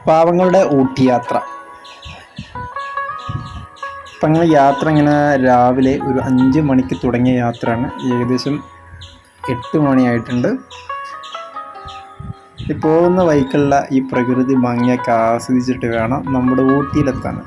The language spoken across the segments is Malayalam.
പാവങ്ങളുടെ ഊട്ടി യാത്ര. അപ്പം അങ്ങനെ യാത്ര ഇങ്ങനെ രാവിലെ ഒരു 5 മണിക്ക് തുടങ്ങിയ യാത്രയാണ്. ഏകദേശം 8 മണിയായിട്ടുണ്ട്. ഈ പോകുന്ന വഴിക്കുള്ള ഈ പ്രകൃതി ഭംഗിയൊക്കെ ആസ്വദിച്ചിട്ട് വേണം നമ്മുടെ ഊട്ടിയിലെത്താൻ.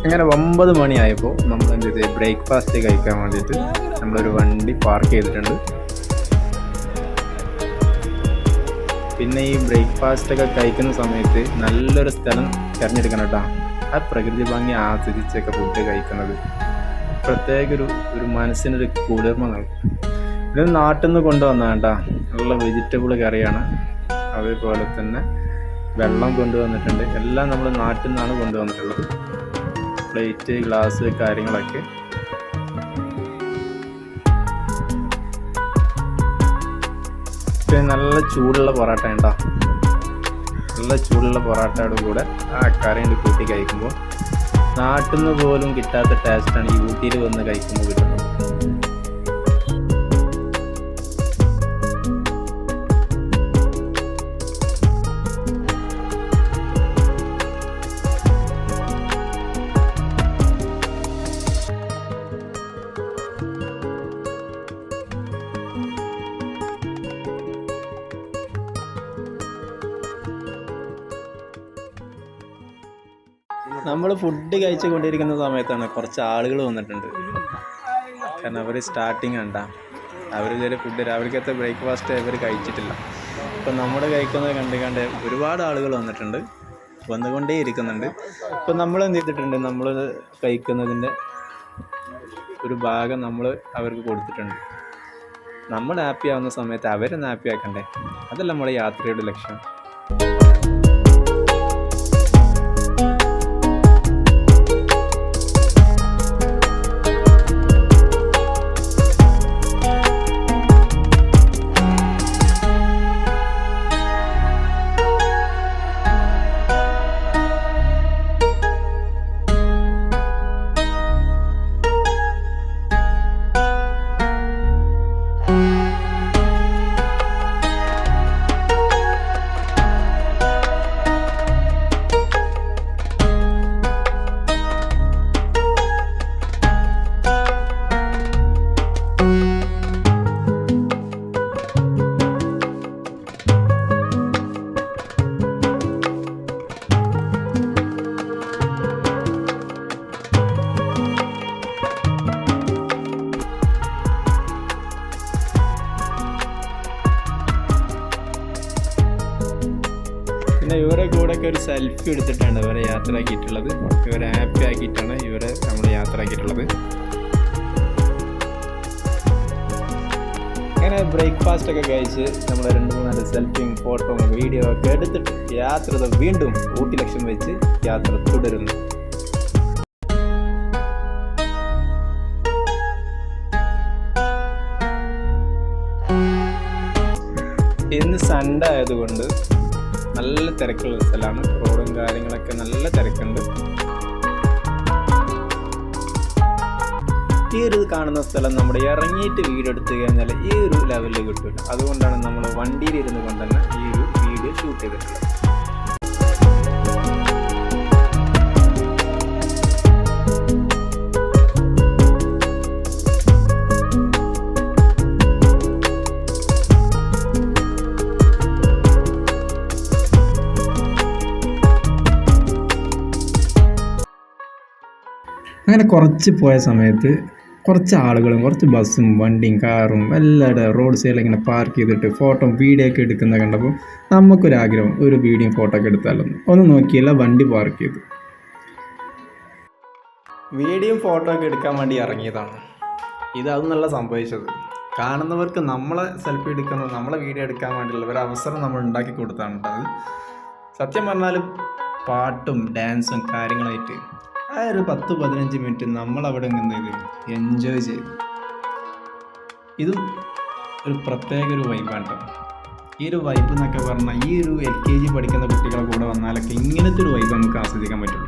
അങ്ങനെ 9 മണിയായപ്പോൾ നമ്മൾ എന്ത് ചെയ്ത് ബ്രേക്ക്ഫാസ്റ്റ് കഴിക്കാൻ വേണ്ടിയിട്ട് നമ്മളൊരു വണ്ടി പാർക്ക് ചെയ്തിട്ടുണ്ട്. പിന്നെ ഈ ബ്രേക്ക്ഫാസ്റ്റൊക്കെ കഴിക്കുന്ന സമയത്ത് നല്ലൊരു സ്ഥലം തിരഞ്ഞെടുക്കണം കേട്ടോ. ആ പ്രകൃതി ഭംഗി ആസ്വദിച്ചൊക്കെ ഫുഡ് കഴിക്കുന്നത് പ്രത്യേക ഒരു മനസ്സിനൊരു കുളിർമ നൽകും. ഇത് നാട്ടിൽ നിന്ന് കൊണ്ടുവന്നതാണ് കേട്ടോ. നല്ല വെജിറ്റബിൾ കറിയാണ്. അതേപോലെ തന്നെ വെള്ളം കൊണ്ടുവന്നിട്ടുണ്ട്. എല്ലാം നമ്മൾ നാട്ടിൽ നിന്നാണ് കൊണ്ടുവന്നിട്ടുള്ളത്. പ്ലേറ്റ്, ഗ്ലാസ്, കാര്യങ്ങളൊക്കെ. പിന്നെ നല്ല ചൂടുള്ള പൊറോട്ട ഉണ്ടോ. നല്ല ചൂടുള്ള പൊറോട്ടയുടെ കൂടെ ആ കറിയുടെ കൂട്ടി കഴിക്കുമ്പോൾ നാട്ടിൽ നിന്ന് പോലും കിട്ടാത്ത ടേസ്റ്റാണ് ഈ ഊട്ടിയിൽ വന്ന് കഴിക്കുമ്പോൾ കിട്ടുന്നത്. നമ്മൾ ഫുഡ് കഴിച്ചു കൊണ്ടിരിക്കുന്ന സമയത്താണ് കുറച്ച് ആളുകൾ വന്നിട്ടുണ്ട്. കാരണം അവർ സ്റ്റാർട്ടിങ് കണ്ടാ അവർ ഇതുവരെ ഫുഡ് രാവിലത്തെ ബ്രേക്ക്ഫാസ്റ്റ് അവർ കഴിച്ചിട്ടില്ല. ഇപ്പം നമ്മൾ കഴിക്കുന്നത് കണ്ട് ഒരുപാട് ആളുകൾ വന്നുകൊണ്ടേ ഇരിക്കുന്നുണ്ട്. ഇപ്പം നമ്മൾ എന്ത് ചെയ്തിട്ടുണ്ട്, നമ്മൾ കഴിക്കുന്നതിൻ്റെ ഒരു ഭാഗം നമ്മൾ അവർക്ക് കൊടുത്തിട്ടുണ്ട്. നമ്മൾ ഹാപ്പി ആവുന്ന സമയത്ത് അവരെ ഹാപ്പി ആക്കണ്ടേ? അതല്ല നമ്മുടെ യാത്രയുടെ ലക്ഷ്യം. പിന്നെ ഇവരെ കൂടെയൊക്കെ ഒരു സെൽഫി എടുത്തിട്ടാണ് ഇവരെ യാത്ര ആക്കിയിട്ടുള്ളത്. ഇവരെ ഹാപ്പി ആക്കിയിട്ടാണ് ഇവരെ നമ്മൾ യാത്ര ആക്കിയിട്ടുള്ളത്. അങ്ങനെ ബ്രേക്ക്ഫാസ്റ്റ് ഒക്കെ കഴിച്ച് നമ്മൾ 2-3 സെൽഫിയും ഫോട്ടോയും വീഡിയോ ഒക്കെ എടുത്തിട്ട് യാത്ര വീണ്ടും ഊട്ടി ലക്ഷ്യം വെച്ച് യാത്ര തുടരുന്നു. ഇന്ന് സൺഡേ ആയതുകൊണ്ട് നല്ല തിരക്കുള്ള സ്ഥലമാണ്. റോഡും കാര്യങ്ങളൊക്കെ നല്ല തിരക്കുണ്ട്. ഈ ഒരു കാണുന്ന സ്ഥലം നമ്മുടെ ഇറങ്ങിയിട്ട് വീഡിയോ എടുത്തു കഴിഞ്ഞാൽ ഈ ഒരു ലെവലിൽ കിട്ടില്ല. അതുകൊണ്ടാണ് നമ്മൾ വണ്ടിയിൽ ഇരുന്ന് കൊണ്ട് തന്നെ ഈ ഒരു വീഡിയോ ഷൂട്ട് ചെയ്തിട്ടുള്ളത്. അങ്ങനെ കുറച്ച് പോയ സമയത്ത് കുറച്ച് ആളുകളും കുറച്ച് ബസ്സും വണ്ടിയും കാറും എല്ലാവരും റോഡ് സൈഡിൽ ഇങ്ങനെ പാർക്ക് ചെയ്തിട്ട് ഫോട്ടോ വീഡിയോ ഒക്കെ എടുക്കുന്ന കണ്ടപ്പോൾ നമുക്കൊരാഗ്രഹം ഒരു വീഡിയോയും ഫോട്ടോ ഒക്കെ എടുത്താലൊന്നും ഒന്ന് നോക്കിയില്ല, വണ്ടി പാർക്ക് ചെയ്തു. വീഡിയോയും ഫോട്ടോ ഒക്കെ എടുക്കാൻ വേണ്ടി ഇറങ്ങിയതാണ്. അതൊന്നല്ല സംഭവിച്ചത്. കാണുന്നവർക്ക് നമ്മളെ സെൽഫി എടുക്കുന്നത്, നമ്മളെ വീഡിയോ എടുക്കാൻ വേണ്ടിയുള്ള ഒരു അവസരം നമ്മൾ ഉണ്ടാക്കി കൊടുത്താണ് അത്. സത്യം പറഞ്ഞാൽ പാട്ടും ഡാൻസും കാര്യങ്ങളായിട്ട് ആ ഒരു 10-15 മിനിറ്റ് നമ്മളവിടെ എൻജോയ് ചെയ്തു. ഇതും ഒരു പ്രത്യേക ഒരു വൈബാണ് കേട്ടോ. ഈ ഒരു വൈബ് എന്നൊക്കെ പറഞ്ഞാൽ ഈ ഒരു LKG പഠിക്കുന്ന കുട്ടികളെ കൂടെ വന്നാലൊക്കെ ഇങ്ങനത്തെ ഒരു വൈബ് നമുക്ക് ആസ്വദിക്കാൻ പറ്റുള്ളൂ.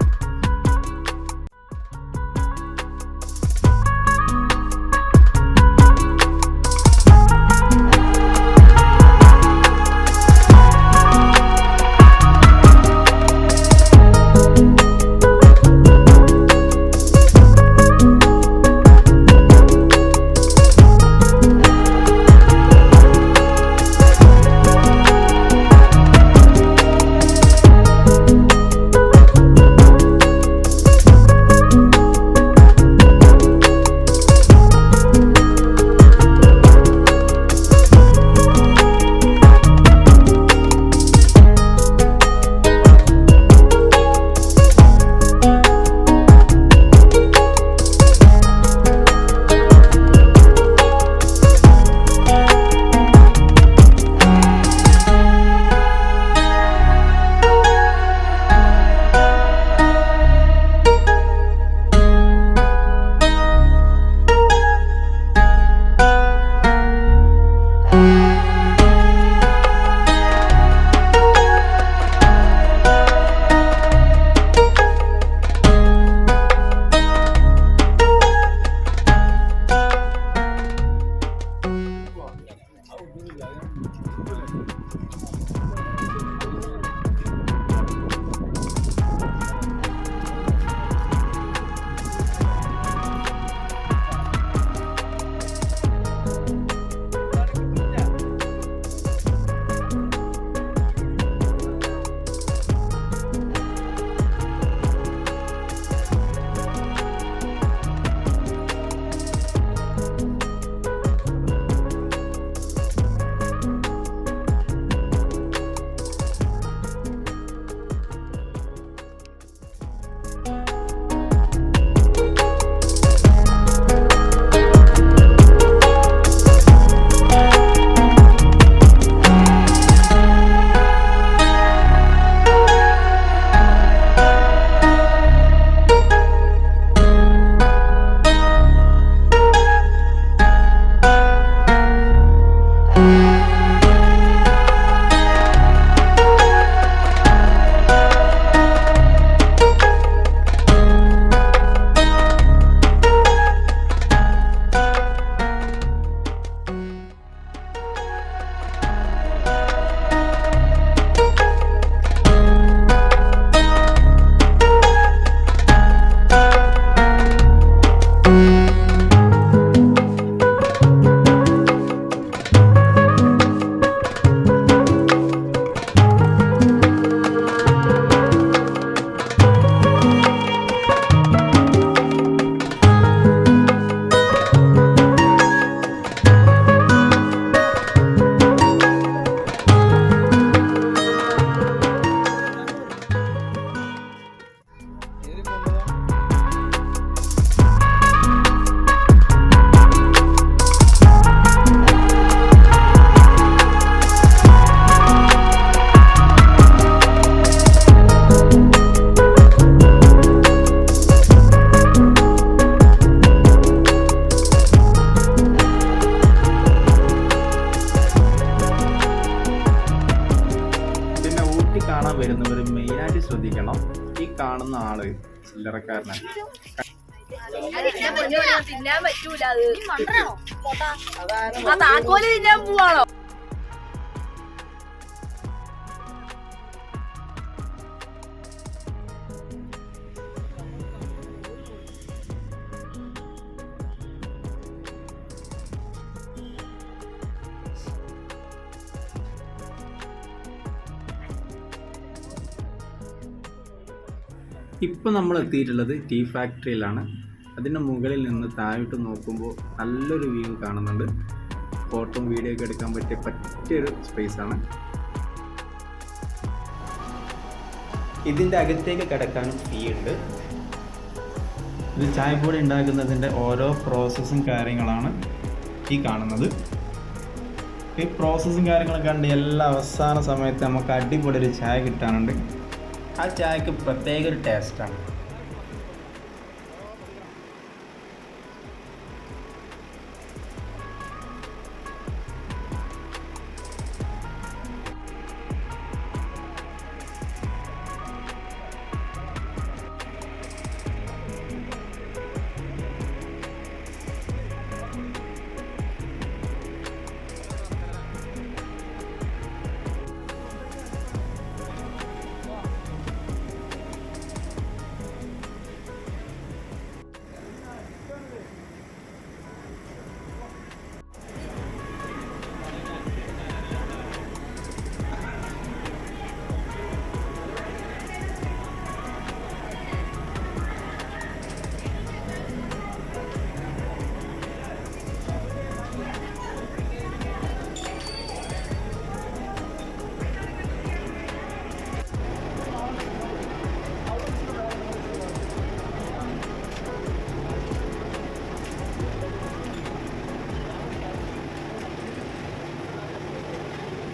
ചില്ലറക്കാരനാണ്. തിന്നാൻ പറ്റൂല. താക്കോല് തിന്നാൻ പോവാണോ? ഇപ്പോൾ നമ്മൾ എത്തിയിട്ടുള്ളത് ടീ ഫാക്ടറിയിലാണ്. അതിൻ്റെ മുകളിൽ നിന്ന് താഴോട്ട് നോക്കുമ്പോൾ നല്ലൊരു വ്യൂ കാണുന്നുണ്ട്. ഫോട്ടോയും വീഡിയോ ഒക്കെ എടുക്കാൻ പറ്റിയൊരു സ്പേസാണ്. ഇതിൻ്റെ അകത്തേക്ക് കിടക്കാനും ഫീ ഉണ്ട്. ഇത് ചായപ്പൊടി ഉണ്ടാക്കുന്നതിൻ്റെ ഓരോ പ്രോസസ്സും കാര്യങ്ങളാണ് ഈ കാണുന്നത്. ഈ പ്രോസസ്സും കാര്യങ്ങളൊക്കെ കണ്ട് എല്ലാ അവസാന സമയത്ത് നമുക്ക് അടിപൊളി ഒരു ചായ കിട്ടാനുണ്ട്. ആ ചായക്ക് പ്രത്യേക ഒരു ടേസ്റ്റാണ്.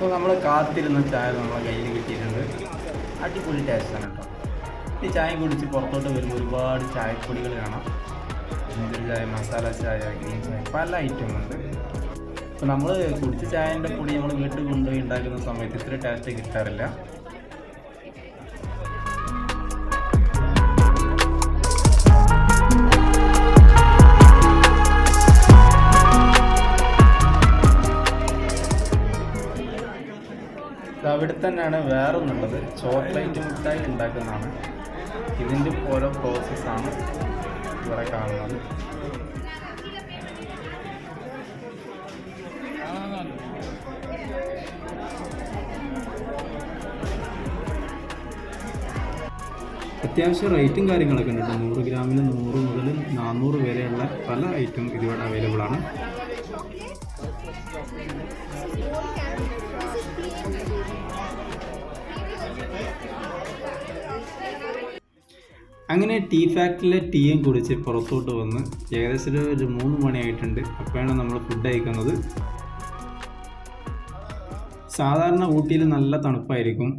അപ്പോൾ നമ്മൾ കാത്തിരുന്ന ചായ നമ്മളെ കയ്യിൽ കിട്ടിയിട്ടുണ്ട്. അടിപൊളി ടേസ്റ്റാണ് കേട്ടോ. ഈ ചായ കുടിച്ച് പുറത്തോട്ട് വരുമ്പോൾ ഒരുപാട് ചായപ്പൊടികൾ കാണാം. മുന്തിരി ചായ, മസാല ചായ, ഗ്രീൻ ചായ, പല ഐറ്റം ഉണ്ട്. അപ്പോൾ നമ്മൾ കുടിച്ച ചായൻ്റെ പൊടി നമ്മൾ വീട്ടിൽ കൊണ്ടുപോയി ഉണ്ടാക്കുന്ന സമയത്ത് ഇത്ര ടേസ്റ്റ് കിട്ടാറില്ല. അവിടെ തന്നെയാണ് വേറൊന്നുള്ളത്. ചോക്ലേറ്റ് മിഠായി ഉണ്ടാക്കുന്നതാണ്. ഇതിൻ്റെ ഓരോ പ്രോസസ്സാണ് ഇവിടെ കാണുന്നത്. അത്യാവശ്യം റേറ്റും കാര്യങ്ങളൊക്കെ ഉണ്ട്. 100 ഗ്രാമിന് 100 മുതൽ 400 വരെയുള്ള പല ഐറ്റം ഇതിവിടെ അവൈലബിൾ ആണ്. അങ്ങനെ ടീ ഫാക്ടറിയിലെ ടീയും കുടിച്ച് പുറത്തോട്ട് വന്ന് ഏകദേശം ഒരു 3 മണിയായിട്ടുണ്ട്. അപ്പോഴാണ് നമ്മൾ ഫുഡ് കഴിക്കുന്നത്. സാധാരണ ഊട്ടിയിൽ നല്ല തണുപ്പായിരിക്കും.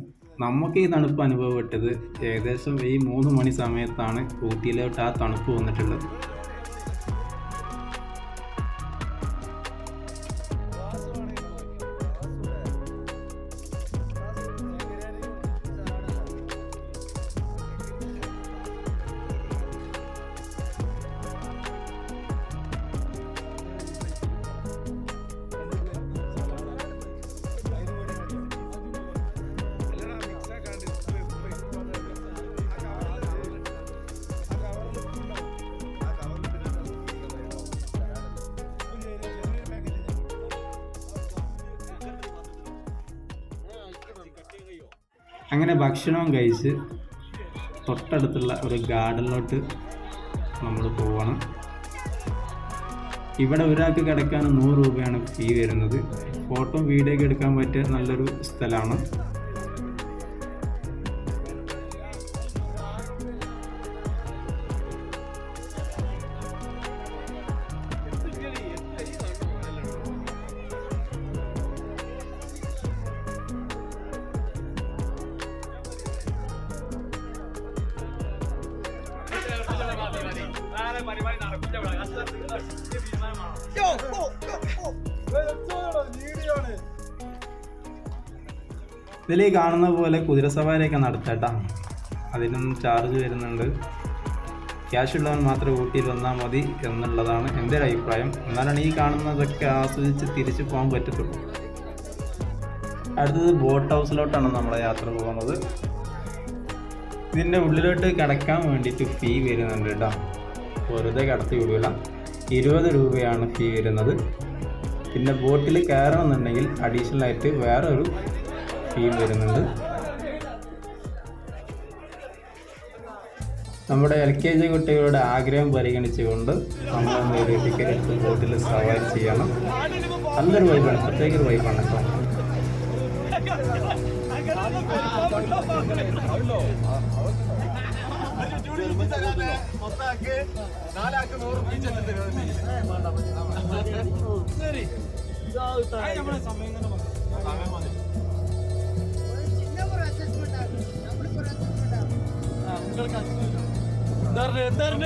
നമുക്ക് ഈ തണുപ്പ് അനുഭവപ്പെട്ടത് ഏകദേശം ഈ 3 മണി സമയത്താണ് ഊട്ടിയിലോട്ട് ആ തണുപ്പ് വന്നിട്ടുള്ളത്. അങ്ങനെ ഭക്ഷണവും കഴിച്ച് തൊട്ടടുത്തുള്ള ഒരു ഗാർഡനിലോട്ട് നമ്മൾ പോവണം. ഇവിടെ ഒരാൾക്ക് കിടക്കാൻ 100 രൂപയാണ് ഫീ വരുന്നത്. ഫോട്ടോ വീഡിയോ ഒക്കെ എടുക്കാൻ പറ്റിയ നല്ലൊരു സ്ഥലമാണ്. ഇതിൽ കാണുന്ന പോലെ കുതിരസവാരിയൊക്കെ നടത്തട്ടാ. അതിനും ചാർജ് വരുന്നുണ്ട്. ക്യാഷ് ഉള്ളവൻ മാത്രം ഊട്ടിയിൽ വന്നാൽ മതി എന്നുള്ളതാണ് എൻ്റെ ഒരു അഭിപ്രായം. എന്നാലാണ് ഈ കാണുന്നതൊക്കെ ആസ്വദിച്ച് തിരിച്ചു പോകാൻ പറ്റത്തുള്ളൂ. അടുത്തത് ബോട്ട് ഹൗസിലോട്ടാണ് നമ്മളെ യാത്ര പോകുന്നത്. ഇതിൻ്റെ ഉള്ളിലോട്ട് കിടക്കാൻ വേണ്ടിയിട്ട് ഫീ വരുന്നുണ്ട് കേട്ടോ. വെറുതെ കടത്തി വിടില്ല. 20 രൂപയാണ് ഫീ വരുന്നത്. പിന്നെ ബോട്ടിൽ കയറണമെന്നുണ്ടെങ്കിൽ അഡീഷണൽ ആയിട്ട് വേറെ ഒരു ഫീ വരുന്നുണ്ട്. നമ്മുടെ LKG കുട്ടികളുടെ ആഗ്രഹം പരിഗണിച്ചുകൊണ്ട് നമ്മളൊന്ന് ഒരു ടിക്കറ്റ് എടുത്ത് ബോട്ടിൽ സവാരി ചെയ്യണം. നല്ലൊരു വൈബാണ്, പ്രത്യേക ഒരു വൈബാണ് കേട്ടോ. എന്താ